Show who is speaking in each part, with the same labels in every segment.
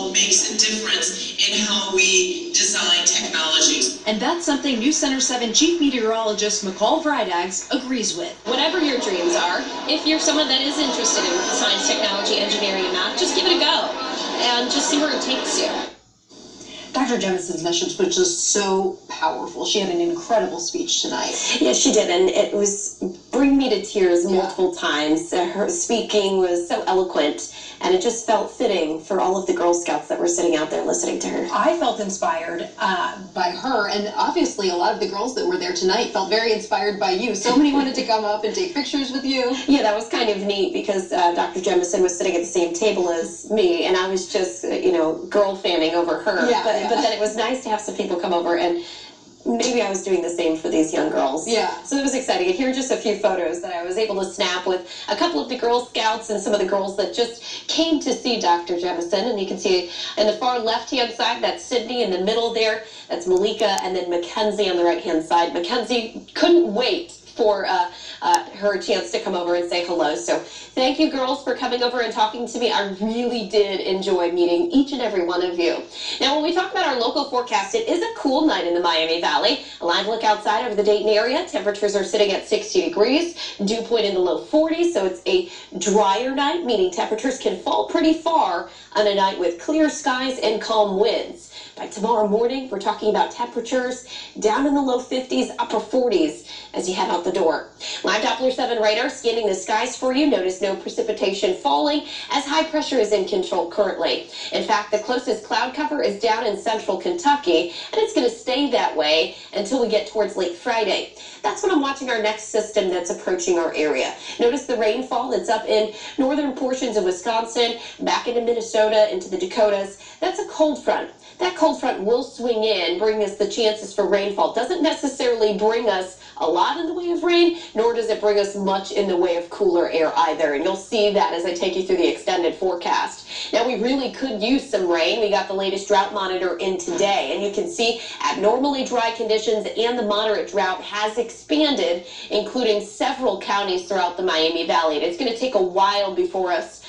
Speaker 1: all makes a difference in how we design technologies.
Speaker 2: And that's something News Center 7 Chief Meteorologist McCall Vrydaghs agrees with.
Speaker 3: Whatever your dreams are, if you're someone that is interested in science, technology, engineering, and math, just give it a go and just see where it takes you.
Speaker 4: Dr. Jemison's message was just so powerful. She had an incredible speech tonight.
Speaker 5: Yes, she did, and it was bring me to tears multiple times. Her speaking was so eloquent, and it just felt fitting for all of the Girl Scouts that were sitting out there listening to her.
Speaker 4: I felt inspired by her, and obviously a lot of the girls that were there tonight felt very inspired by you. So many wanted to come up and take pictures with you.
Speaker 5: Yeah, that was kind of neat because Dr. Jemison was sitting at the same table as me, and I was just, girl fanning over her. But then it was nice to have some people come over, and maybe I was doing the same for these young girls.
Speaker 4: Yeah.
Speaker 5: So it was exciting. And here are just a few photos that I was able to snap with a couple of the Girl Scouts and some of the girls that just came to see Dr. Jemison. And you can see in the far left-hand side, that's Sydney. In the middle there, that's Malika. And then Mackenzie on the right-hand side. Mackenzie couldn't wait for her chance to come over and say hello. So thank you, girls, for coming over and talking to me. I really did enjoy meeting each and every one of you. Now, when we talk about our local forecast, it is a cool night in the Miami Valley. A live look outside over the Dayton area. Temperatures are sitting at 60 degrees. Dew point in the low 40s, so it's a drier night, meaning temperatures can fall pretty far on a night with clear skies and calm winds. By tomorrow morning, we're talking about temperatures down in the low 50s, upper 40s as you head out the door. Live Doppler 7 radar scanning the skies for you. Notice no precipitation falling as high pressure is in control currently. In fact, the closest cloud cover is down in central Kentucky, and it's going to stay that way until we get towards late Friday. That's when I'm watching our next system that's approaching our area. Notice the rainfall that's up in northern portions of Wisconsin, back into Minnesota, into the Dakotas. That's a cold front. That cold front will swing in, bring us the chances for rainfall. Doesn't necessarily bring us a lot in the way of rain, nor does it bring us much in the way of cooler air either. And you'll see that as I take you through the extended forecast. Now, we really could use some rain. We got the latest drought monitor in today, and you can see abnormally dry conditions and the moderate drought has expanded, including several counties throughout the Miami Valley. And it's going to take a while before us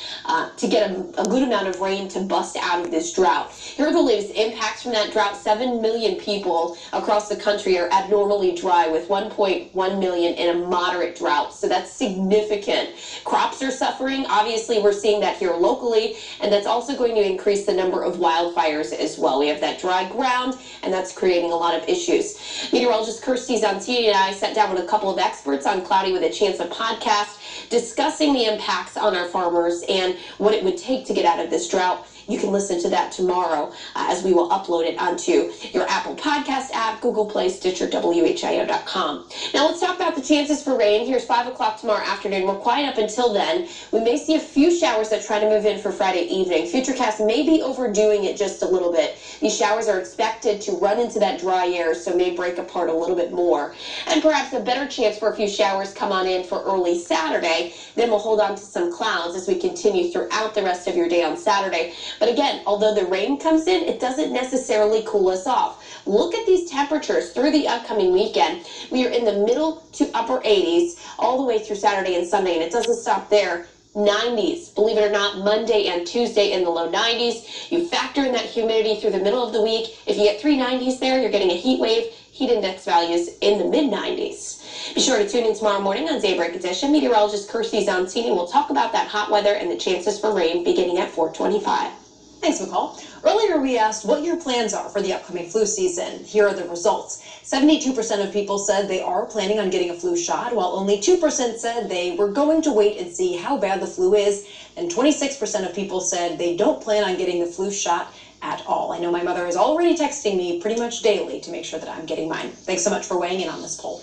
Speaker 5: to get a good amount of rain to bust out of this drought. Here are the latest impacts from that drought. 7 million people across the country are abnormally dry, with 1.1 million in a moderate drought. So that's significant. Crops are suffering. Obviously, we're seeing that here locally, and that's also going to increase the number of wildfires as well. We have that dry ground, and that's creating a lot of issues. Meteorologist Kirsty Zanzini and I sat down with a couple of experts on Cloudy with a Chance of podcast, discussing the impacts on our farmers and what it would take to get out of this drought. You can listen to that tomorrow as we will upload it onto your Apple Podcast app, Google Play, Stitcher, WHIO.com. Now let's talk about the chances for rain. Here's 5 o'clock tomorrow afternoon. We're quiet up until then. We may see a few showers that try to move in for Friday evening. Futurecast may be overdoing it just a little bit. These showers are expected to run into that dry air, so may break apart a little bit more. And perhaps a better chance for a few showers come on in for early Saturday. Then we'll hold on to some clouds as we continue throughout the rest of your day on Saturday. But again, although the rain comes in, it doesn't necessarily cool us off. Look at these temperatures through the upcoming weekend. We are in the middle to upper 80s all the way through Saturday and Sunday, and it doesn't stop there. 90s, believe it or not, Monday and Tuesday in the low 90s. You factor in that humidity through the middle of the week. If you get 3 90s there, you're getting a heat wave. Heat index values in the mid-90s. Be sure to tune in tomorrow morning on Daybreak Edition. Meteorologist Kirsty Zanzini will talk about that hot weather and the chances for rain beginning at 4:25.
Speaker 2: Thanks, McCall. Earlier, we asked what your plans are for the upcoming flu season. Here are the results. 72% of people said they are planning on getting a flu shot, while only 2% said they were going to wait and see how bad the flu is, and 26% of people said they don't plan on getting the flu shot at all. I know my mother is already texting me pretty much daily to make sure that I'm getting mine. Thanks so much for weighing in on this poll.